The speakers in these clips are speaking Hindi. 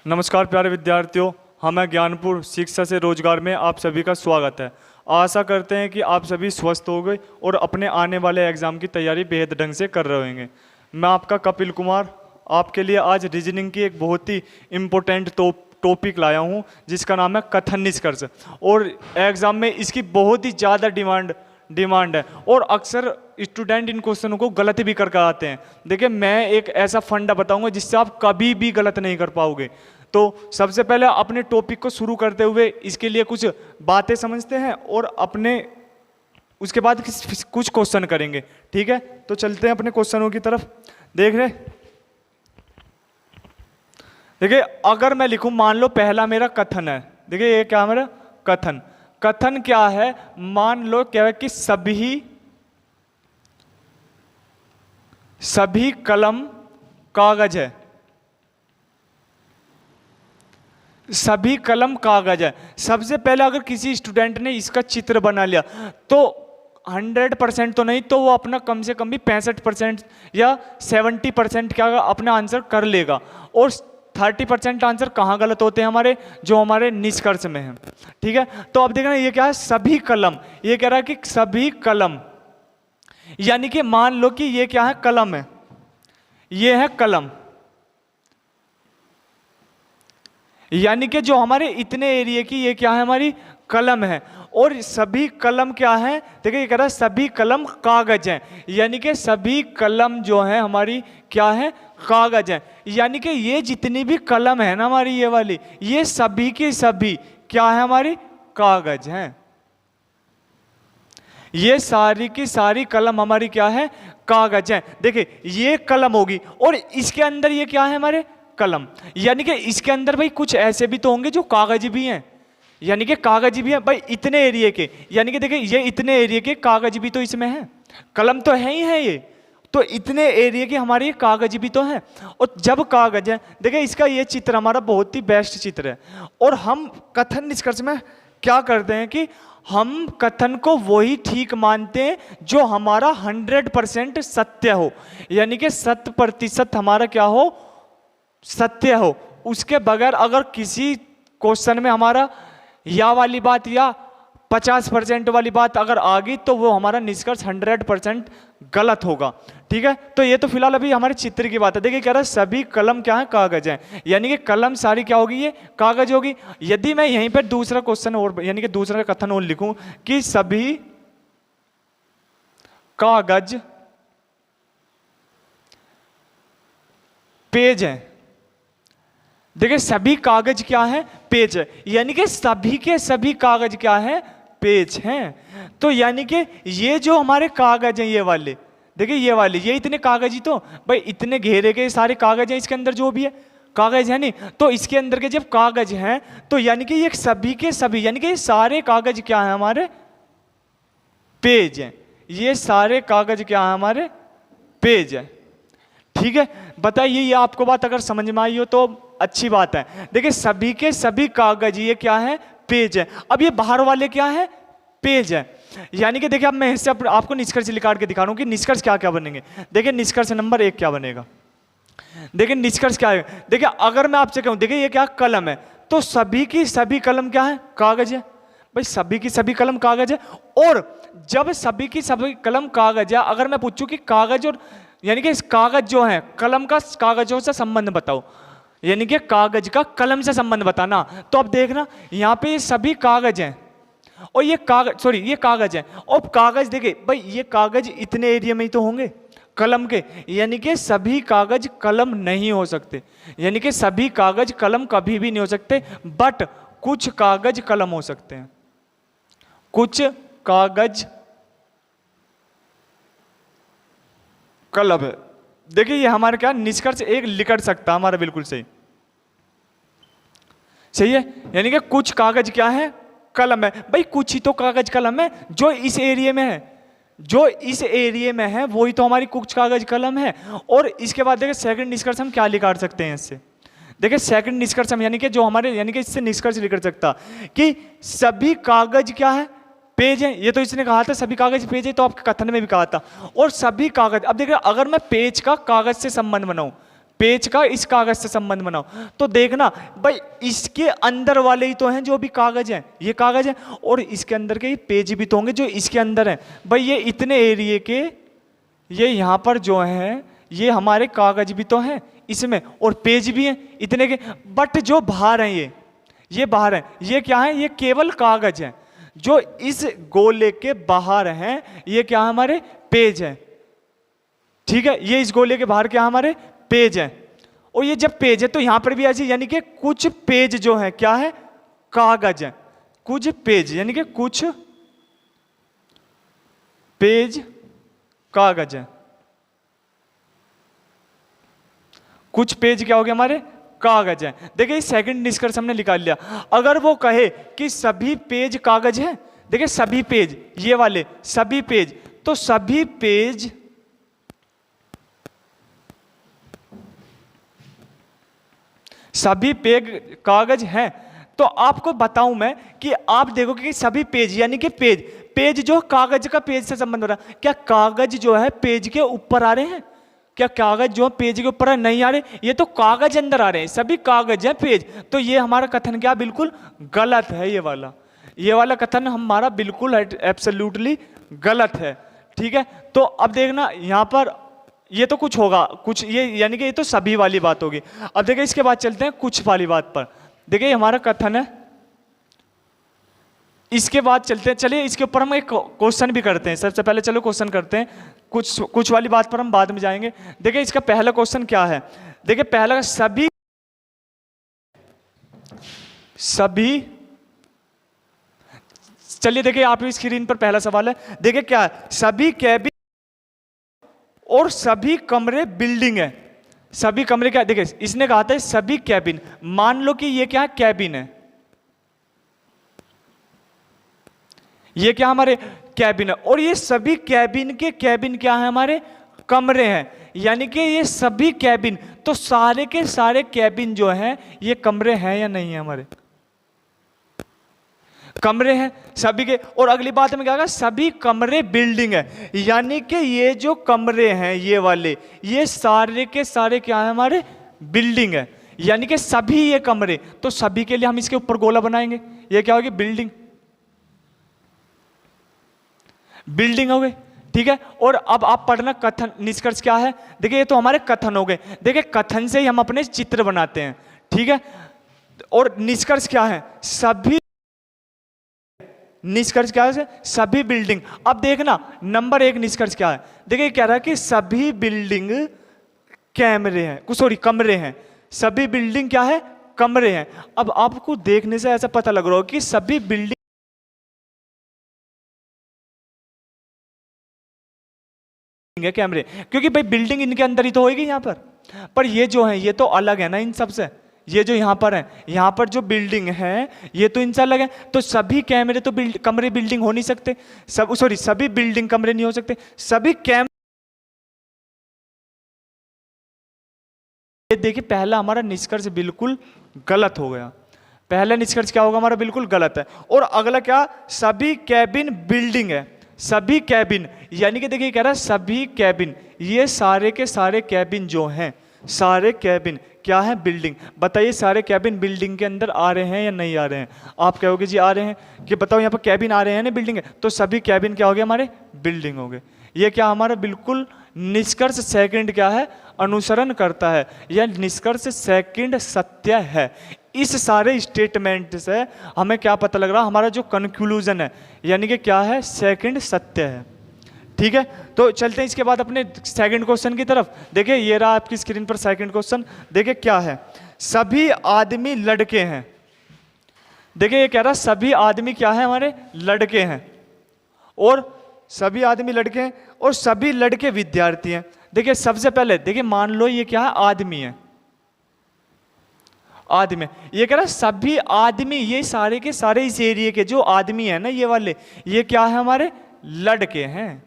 नमस्कार प्यारे विद्यार्थियों, हमें ज्ञानपुर शिक्षा से रोजगार में आप सभी का स्वागत है। आशा करते हैं कि आप सभी स्वस्थ हो गए और अपने आने वाले एग्जाम की तैयारी बेहद ढंग से कर रहे होंगे। मैं आपका कपिल कुमार आपके लिए आज रीजनिंग की एक बहुत ही इम्पोर्टेंट टॉपिक लाया हूँ जिसका नाम है कथन निष्कर्ष। और एग्ज़ाम में इसकी बहुत ही ज़्यादा डिमांड है और अक्सर स्टूडेंट इन क्वेश्चनों को गलत भी करके आते हैं। देखिए, मैं एक ऐसा फंडा बताऊंगा जिससे आप कभी भी गलत नहीं कर पाओगे। तो सबसे पहले अपने टॉपिक को शुरू करते हुए इसके लिए कुछ बातें समझते हैं और अपने उसके बाद कुछ क्वेश्चन करेंगे। ठीक है, तो चलते हैं अपने क्वेश्चनों की तरफ। देख रहे, देखिए अगर मैं लिखूं, मान लो पहला मेरा कथन है। देखिए ये क्या मेरा कथन, कथन क्या है? मान लो क्या है कि सभी कलम कागज है, सभी कलम कागज है। सबसे पहले अगर किसी स्टूडेंट ने इसका चित्र बना लिया तो 100% तो नहीं तो वो अपना कम से कम भी 65% या 70% क्या अपना आंसर कर लेगा। और 30% आंसर कहाँ गलत होते हैं हमारे, जो हमारे निष्कर्ष में है। ठीक है, तो अब देखना ये क्या है, सभी कलम। ये कह रहा है कि सभी कलम, यानी कि मान लो कि ये क्या है, कलम है, ये है कलम, यानी कि जो हमारे इतने एरिया की ये क्या है, हमारी कलम है। और सभी कलम क्या है, देखिए ये कह रहा है सभी कलम कागज हैं, यानी कि सभी कलम जो है हमारी क्या है, कागज हैं। यानी कि ये जितनी भी कलम है ना हमारी, ये वाली, ये सभी की सभी क्या है, हमारी कागज हैं। ये सारी की सारी कलम हमारी क्या है, कागज हैं। देखिए ये कलम होगी और इसके अंदर ये क्या है, हमारे कलम, यानी कि इसके अंदर भाई कुछ ऐसे भी तो होंगे जो कागज भी हैं, यानी कि कागज भी है भाई इतने एरिया के, यानी कि देखिए ये इतने एरिया के कागज भी तो इसमें है, कलम तो है ही है ये, तो इतने एरिया के हमारे ये कागज भी तो हैं। और जब कागज है, देखिए इसका ये चित्र हमारा बहुत ही बेस्ट चित्र है। और हम कथन निष्कर्ष में क्या करते हैं कि हम कथन को वही ठीक मानते हैं जो हमारा 100% सत्य हो, यानी कि 100% हमारा क्या हो, सत्य हो। उसके बगैर अगर किसी क्वेश्चन में हमारा या वाली बात या 50% वाली बात अगर आ गई तो वो हमारा निष्कर्ष 100% गलत होगा। ठीक है, तो ये तो फिलहाल अभी हमारे चित्र की बात है। देखिए कह रहा है सभी कलम क्या है, कागज हैं, यानी कि कलम सारी क्या होगी, ये कागज होगी। यदि मैं यहीं पर दूसरा क्वेश्चन और यानी कि दूसरा कथन और लिखूं कि सभी कागज पेज हैं। देखिए सभी कागज क्या है, पेज है, यानी कि सभी के सभी कागज क्या है, पेज हैं। तो यानी कि ये जो हमारे कागज हैं ये वाले, देखिए ये वाले, ये इतने कागज ही तो भाई, इतने घेरे के सारे कागज हैं इसके अंदर, जो भी है कागज है नहीं, तो इसके अंदर के जब कागज हैं तो यानी कि ये सभी के सभी, यानी कि ये सारे कागज क्या है, हमारे पेज हैं। ये सारे कागज क्या है, हमारे पेज है। ठीक है, बताइए ये आपको बात अगर समझ में आई हो तो अच्छी बात है। देखिए सभी के सभी कागज ये क्या है, पेज है। अब ये बाहर वाले क्या है, पेज है, यानी कि देखिए अब मैं इससे आपको निष्कर्ष निकाल के दिखा रहा हूं कि निष्कर्ष क्या क्या बनेंगे। देखिए निष्कर्ष नंबर 1 क्या बनेगा, देखिए निष्कर्ष क्या है। देखिए अगर मैं आपसे कहूं, देखिए ये क्या कलम है, तो सभी की सभी कलम क्या है, कागज है भाई, सभी की सभी कलम कागज है। और जब सभी की सभी कलम कागज है, अगर मैं पूछूं कि कागज और यानी कि इस कागज जो है, कलम का कागजों से संबंध बताओ, यानी कि कागज का कलम से संबंध बताना, तो अब देखना यहाँ पे ये सभी कागज हैं और ये कागज, सॉरी ये कागज है। और कागज देखिए भाई ये कागज इतने एरिया में ही तो होंगे कलम के, यानी कि सभी कागज कलम नहीं हो सकते, यानी कि सभी कागज कलम कभी भी नहीं हो सकते, बट कुछ कागज कलम हो सकते हैं, कुछ कागज कलम है। देखिए ये हमारे क्या निष्कर्ष एक लिखट सकता हमारा, बिल्कुल सही सही है, यानी कि कुछ कागज क्या है, कलम है। भाई कुछ ही तो कागज कलम है जो इस एरिया में है, जो इस एरिया में है वही तो हमारी कुछ कागज कलम है। और इसके बाद देखिए सेकंड निष्कर्ष हम क्या निकाल सकते हैं इससे। देखिए सेकंड निष्कर्ष हम यानी कि जो हमारे यानी कि इससे निष्कर्ष निकल सकता कि सभी कागज क्या है, पेज है। ये तो इसने कहा था सभी कागज पेज है, तो आपके कथन में भी कहा था। और सभी कागज, अब देखिए अगर मैं पेज का कागज से संबंध बनाऊं, पेज का इस कागज से संबंध बनाओ। तो देखना भाई इसके अंदर वाले ही तो हैं जो भी कागज हैं, ये कागज है, और इसके अंदर के पेज भी तो होंगे जो इसके अंदर हैं। भाई ये इतने एरिए के ये यहाँ पर जो हैं ये हमारे कागज भी तो हैं इसमें, और पेज भी हैं इतने के। बट जो बाहर हैं ये बाहर हैं, ये क्या है, ये केवल कागज हैं। जो इस गोले के बाहर हैं ये क्या है, हमारे पेज हैं। ठीक है, ये इस गोले के बाहर क्या हमारे पेज है। और ये जब पेज है तो यहां पर भी ऐसे, यानी कि कुछ पेज जो है क्या है, कागज है। कुछ पेज यानी कि कुछ पेज कागज है। कुछ पेज क्या हो गया, हमारे कागज है। देखिए सेकंड निष्कर्ष हमने निकाल लिया। अगर वो कहे कि सभी पेज कागज है, देखिए सभी पेज ये वाले सभी पेज, तो सभी पेज सभी पेज कागज हैं। तो आपको बताऊं मैं कि आप देखोगे कि सभी पेज यानी कि पेज जो कागज का पेज से संबंध हो रहा है। क्या कागज जो है पेज के ऊपर आ रहे हैं? क्या कागज जो पेज के ऊपर नहीं आ रहे? ये तो कागज अंदर आ रहे हैं, सभी कागज हैं पेज। तो ये हमारा कथन क्या बिल्कुल गलत है। ये वाला कथन हमारा बिल्कुल एब्सोल्युटली गलत है। ठीक है, तो अब देखना यहां पर ये तो कुछ होगा, कुछ ये यानी कि ये तो सभी वाली बात होगी। अब देखिए इसके बाद चलते हैं कुछ वाली बात पर। देखिए हमारा कथन है, इसके बाद चलते हैं, चलिए इसके ऊपर हम एक क्वेश्चन भी करते हैं। सबसे पहले चलो क्वेश्चन करते हैं, कुछ वाली बात पर हम बाद में जाएंगे। देखिए इसका पहला क्वेश्चन क्या है, देखिए पहला सभी चलिए देखिए आप स्क्रीन पर पहला सवाल है। देखिए क्या है, सभी कैबिन और सभी कमरे बिल्डिंग है। सभी कमरे क्या, देखिए इसने कहा था सभी कैबिन, मान लो कि ये क्या है, कैबिन है, ये क्या हमारे कैबिन है, और ये सभी कैबिन के कैबिन क्या है, हमारे कमरे हैं। यानी कि ये सभी कैबिन, तो सारे के सारे कैबिन जो हैं ये कमरे हैं या नहीं है, हमारे कमरे हैं सभी के। और अगली बात में क्या कहा, सभी कमरे बिल्डिंग है, यानी कि ये जो कमरे हैं ये वाले, ये सारे के सारे क्या है, हमारे बिल्डिंग है। यानी कि सभी ये कमरे, तो सभी के लिए हम इसके ऊपर गोला बनाएंगे, ये क्या होगी, बिल्डिंग हो गई। ठीक है, और अब आप पढ़ना कथन निष्कर्ष क्या है। देखिए ये तो हमारे कथन हो गए। देखिए कथन से ही हम अपने चित्र बनाते हैं। ठीक है, और निष्कर्ष क्या है, निष्कर्ष क्या है, सभी बिल्डिंग। अब देखना नंबर 1 निष्कर्ष क्या है, देखिए कह रहा है कि सभी बिल्डिंग कैमरे हैं, सॉरी कमरे हैं। सभी बिल्डिंग क्या है, कमरे हैं। अब आपको देखने से ऐसा पता लग रहा हो कि सभी बिल्डिंग है कैमरे, क्योंकि भाई बिल्डिंग इनके अंदर ही तो होगी यहाँ पर ये जो है ये तो अलग है ना इन सब से। ये जो यहाँ पर है, यहाँ पर जो बिल्डिंग है ये तो इनसे अलग है। तो सभी कैमरे तो कमरे बिल्डिंग हो नहीं सकते, सभी बिल्डिंग कमरे नहीं हो सकते। सभी ये देखिए पहला हमारा निष्कर्ष बिल्कुल गलत हो गया। पहला निष्कर्ष क्या होगा, हमारा बिल्कुल गलत है। और अगला क्या, सभी कैबिन बिल्डिंग है। सभी कैबिन यानी कि देखिए कह रहा है सभी कैबिन, ये सारे के सारे कैबिन जो हैं, सारे कैबिन क्या है, बिल्डिंग। बताइए सारे कैबिन बिल्डिंग के अंदर आ रहे हैं या नहीं आ रहे हैं? आप कहोगे जी आ रहे हैं, कि बताओ यहाँ पर कैबिन आ रहे हैं ना बिल्डिंग है, तो सभी कैबिन क्या हो गए, हमारे बिल्डिंग हो गए। ये क्या हमारा बिल्कुल निष्कर्ष सेकंड क्या है, अनुसरण करता है, यह निष्कर्ष सेकंड सत्य है। इस सारे स्टेटमेंट से हमें क्या पता लग रहा, हमारा जो कंक्लूजन है यानी कि क्या है, सेकंड सत्य है। ठीक है, तो चलते हैं इसके बाद अपने सेकंड क्वेश्चन की तरफ। देखिए ये रहा आपकी स्क्रीन पर सेकंड क्वेश्चन। देखिए क्या है, सभी आदमी लड़के हैं। देखिए ये कह रहा सभी आदमी क्या है, हमारे लड़के हैं, और सभी आदमी लड़के हैं और सभी लड़के विद्यार्थी हैं। देखिए सबसे पहले देखिए मान लो ये क्या है, आदमी है, आदमी। ये कह रहा सभी आदमी, ये सारे के सारे इस एरिया के जो आदमी है ना ये वाले, ये क्या है, हमारे लड़के हैं।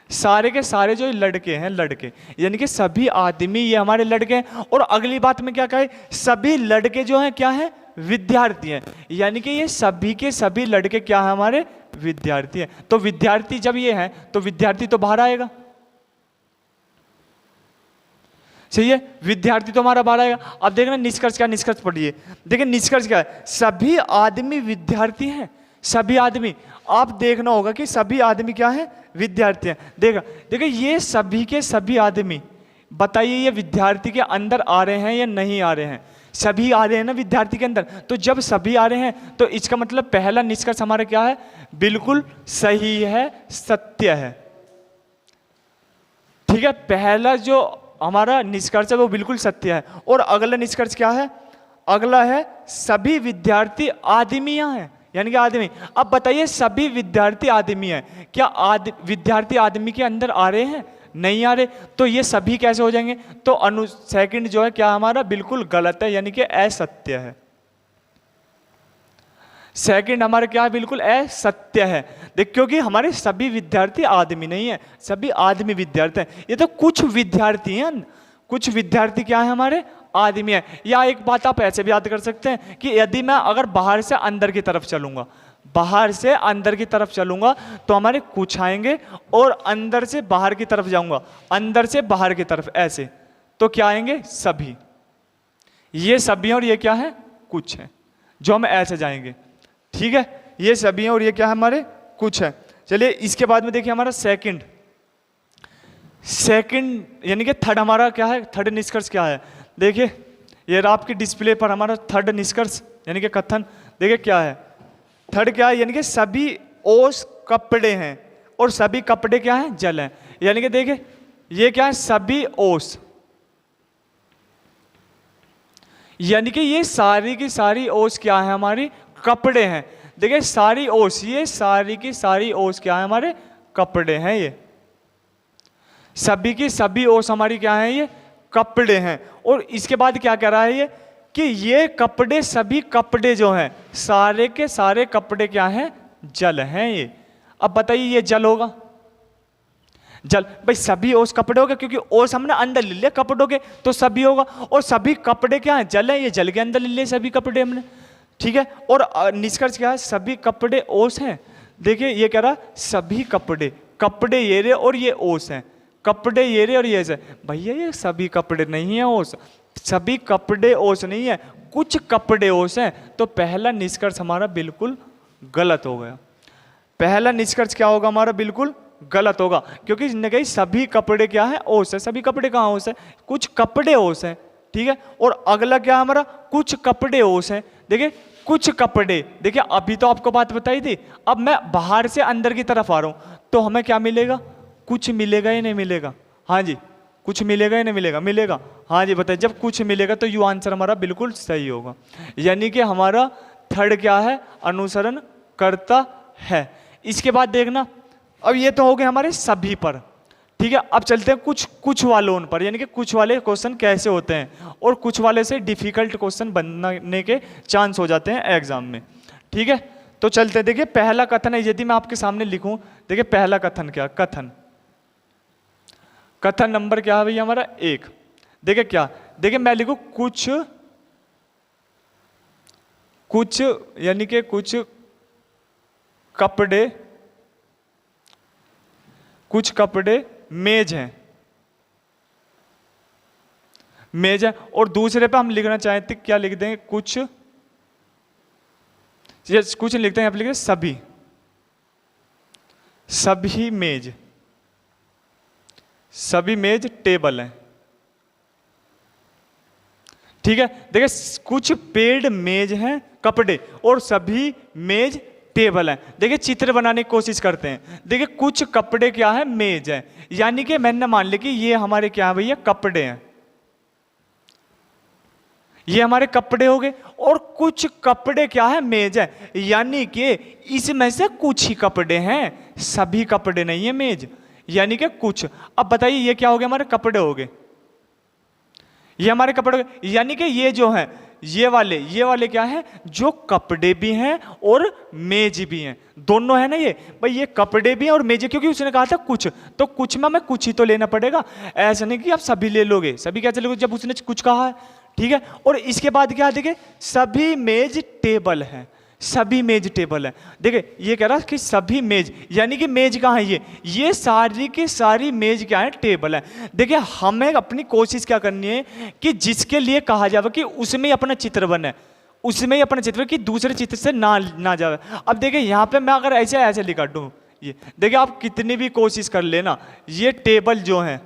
सारे के सारे जो लड़के हैं, लड़के यानी कि सभी आदमी ये हमारे लड़के हैं। और अगली बात में क्या कहे, सभी लड़के जो हैं क्या है, विद्यार्थी हैं। यानी कि ये सभी के सभी लड़के क्या है, हमारे विद्यार्थी हैं। तो विद्यार्थी जब ये हैं तो विद्यार्थी तो बाहर आएगा, सही है, विद्यार्थी तो हमारा 12 आएगा। अब देखना निष्कर्ष क्या, निष्कर्ष पढ़िए। देखिए निष्कर्ष क्या है, सभी आदमी विद्यार्थी हैं, सभी आदमी। आप देखना होगा कि सभी आदमी क्या है, विद्यार्थी हैं। देखिए ये सभी के सभी आदमी, बताइए ये विद्यार्थी के अंदर आ रहे हैं या नहीं आ रहे हैं? सभी आ रहे हैं ना विद्यार्थी के अंदर। तो जब सभी आ रहे हैं तो इसका मतलब पहला निष्कर्ष हमारा क्या है, बिल्कुल सही है, सत्य है। ठीक है, पहला जो हमारा निष्कर्ष है वो बिल्कुल सत्य है। और अगला निष्कर्ष क्या है, अगला है सभी विद्यार्थी आदमियां हैं, यानी कि आदमी। अब बताइए सभी विद्यार्थी आदमी हैं, क्या विद्यार्थी आदमी के अंदर आ रहे हैं? नहीं आ रहे। तो ये सभी कैसे हो जाएंगे? तो सेकंड जो है क्या हमारा, बिल्कुल गलत है, यानी कि असत्य है। सेकंड हमारा क्या है, बिल्कुल असत्य है। देख, क्योंकि हमारे सभी विद्यार्थी आदमी नहीं है, सभी आदमी विद्यार्थी हैं। ये तो कुछ विद्यार्थी हैं, कुछ विद्यार्थी क्या है हमारे, आदमी है। या एक बात आप ऐसे भी याद कर सकते हैं कि यदि मैं अगर बाहर से अंदर की तरफ चलूंगा, बाहर से अंदर की तरफ चलूंगा तो हमारे कुछ आएंगे, और अंदर से बाहर की तरफ जाऊंगा, अंदर से बाहर की तरफ ऐसे, तो क्या आएंगे, सभी। ये सभी और ये क्या है, कुछ है, जो हम ऐसे जाएंगे। ठीक है, ये सभी हैं और ये क्या है, हमारे कुछ है। चलिए इसके बाद में देखिए हमारा सेकंड यानी कि थर्ड हमारा क्या है, थर्ड निष्कर्ष क्या है। देखिए ये आपकी डिस्प्ले पर हमारा थर्ड निष्कर्ष यानी कि कथन, देखिए क्या है, थर्ड क्या है, यानी कि सभी ओस कपड़े हैं और सभी कपड़े क्या हैं, जल हैं। यानी कि देखिए ये क्या है, सभी ओस, यानी कि ये सारी की सारी ओस क्या है, हमारी कपड़े हैं। देखिए सारी ओस, ये सारी की सारी ओस क्या है, हमारे कपड़े हैं। ये सभी की सभी ओस हमारी क्या है, ये कपड़े हैं। और इसके बाद क्या कह रहा है ये, कि ये कपड़े, सभी कपड़े जो हैं, सारे के सारे कपड़े क्या हैं, जल हैं। ये अब बताइए ये जल होगा, जल भाई सभी ओस कपड़े हो गए, क्योंकि ओस हमने अंदर ले लिया कपड़ों के, तो सभी होगा। और सभी कपड़े क्या हैं, जल है, ये जल के अंदर ले लिए सभी कपड़े हमने। ठीक है, और निष्कर्ष क्या है, सभी कपड़े ओस हैं। देखिए ये कह रहा सभी कपड़े, कपड़े ये रे और ये ओस हैं, कपड़े ये रे और ये है। भैया ये सभी कपड़े नहीं है ओस, सभी कपड़े ओस नहीं है, कुछ कपड़े ओस हैं। तो पहला निष्कर्ष हमारा बिल्कुल गलत हो गया। पहला निष्कर्ष क्या होगा हमारा, बिल्कुल गलत होगा, क्योंकि इसने कही सभी कपड़े क्या है, ओस है। सभी कपड़े कहाँ ओस है, कुछ कपड़े ओस हैं। ठीक है, और अगला क्या हमारा, कुछ कपड़े ओस हैं। देखिए कुछ कपड़े, देखिए अभी तो आपको बात बताई थी, अब मैं बाहर से अंदर की तरफ आ रहा हूं तो हमें क्या मिलेगा, कुछ मिलेगा या नहीं मिलेगा? हाँ जी, कुछ मिलेगा या नहीं मिलेगा? मिलेगा। हाँ जी बताइए, जब कुछ मिलेगा तो यू आंसर हमारा बिल्कुल सही होगा। यानी कि हमारा थर्ड क्या है, अनुसरण करता है। इसके बाद देखना, अब ये तो हो गए हमारे सभी पर। ठीक है, अब चलते हैं कुछ वालों पर, यानी कि कुछ वाले क्वेश्चन कैसे होते हैं और कुछ वाले से डिफिकल्ट क्वेश्चन बनने के चांस हो जाते हैं एग्जाम में। ठीक है, तो चलते हैं। देखिए पहला कथन है, यदि मैं आपके सामने लिखूं, देखिए पहला कथन क्या, कथन नंबर क्या है भैया हमारा 1। देखिए क्या, देखिए मैं लिखूं कुछ यानी कि कुछ कपड़े मेज हैं, और दूसरे पे हम लिखना चाहते क्या लिख देंगे, कुछ लिखते हैं, यहाँ पे लिख दें सभी मेज टेबल हैं। ठीक है, देखिए कुछ पेड़ मेज हैं कपड़े, और सभी मेज टेबल है। देखिए चित्र बनाने की कोशिश करते हैं। देखिए कुछ कपड़े क्या है, मेज है, यानी कि मैंने मान लिया कि ये हमारे क्या है भैया, कपड़े हैं, ये हमारे कपड़े हो गए। और कुछ कपड़े क्या है, मेज है, यानी कि इसमें से कुछ ही कपड़े हैं, सभी कपड़े नहीं है मेज, यानी कि कुछ। अब बताइए ये क्या हो गए, हमारे कपड़े हो गए, ये हमारे कपड़े, यानी कि ये जो है ये वाले क्या है, जो कपड़े भी हैं और मेज भी हैं, दोनों है ना। ये भाई ये कपड़े भी हैं और मेज, क्योंकि उसने कहा था कुछ, तो कुछ में हमें कुछ ही तो लेना पड़ेगा। ऐसा नहीं कि आप सभी ले लोगे, सभी कैसे लोगे जब उसने कुछ कहा है। ठीक है, और इसके बाद क्या, देखिए सभी मेज टेबल है, सभी मेज टेबल है। देखिए ये कह रहा है कि सभी मेज, यानी कि मेज कहाँ है, ये सारी की सारी मेज क्या है, टेबल है। देखिए हमें अपनी कोशिश क्या करनी है कि जिसके लिए कहा जाए कि उसमें ही अपना चित्र बने, उसमें ही अपना चित्र, कि दूसरे चित्र से ना जाए। अब देखिए यहाँ पे मैं अगर ऐसे ऐसे लिखा दूँ, ये देखिए आप कितनी भी कोशिश कर लेना, ये टेबल जो है,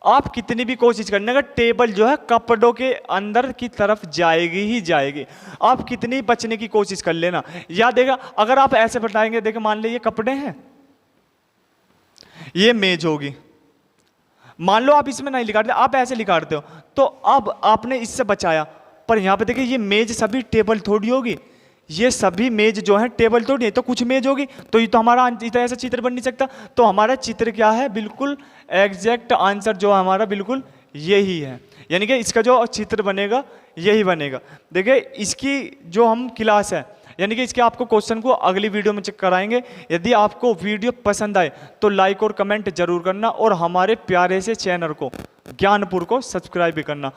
आप कितनी भी कोशिश करने का, टेबल जो है कपड़ों के अंदर की तरफ जाएगी ही जाएगी। आप कितनी बचने की कोशिश कर लेना, या देखा अगर आप ऐसे बताएंगे, देखो मान लीजिए ये कपड़े हैं, ये मेज होगी, मान लो आप इसमें नहीं लिखाते, आप ऐसे लिखाते हो, तो अब आपने इससे बचाया। पर यहाँ पे देखिए ये मेज सभी टेबल थोड़ी होगी, ये सभी मेज जो है टेबल थोड़ी है, तो कुछ मेज होगी, तो ये तो हमारा ऐसा चित्र बन नहीं सकता। तो हमारा चित्र क्या है, बिल्कुल एग्जैक्ट आंसर जो हमारा बिल्कुल यही है, यानी कि इसका जो चित्र बनेगा यही बनेगा। देखिए इसकी जो हम क्लास है, यानी कि इसके आपको क्वेश्चन को अगली वीडियो में चेक कराएंगे। यदि आपको वीडियो पसंद आए तो लाइक और कमेंट जरूर करना, और हमारे प्यारे से चैनल को ज्ञानपुर को सब्सक्राइब भी करना।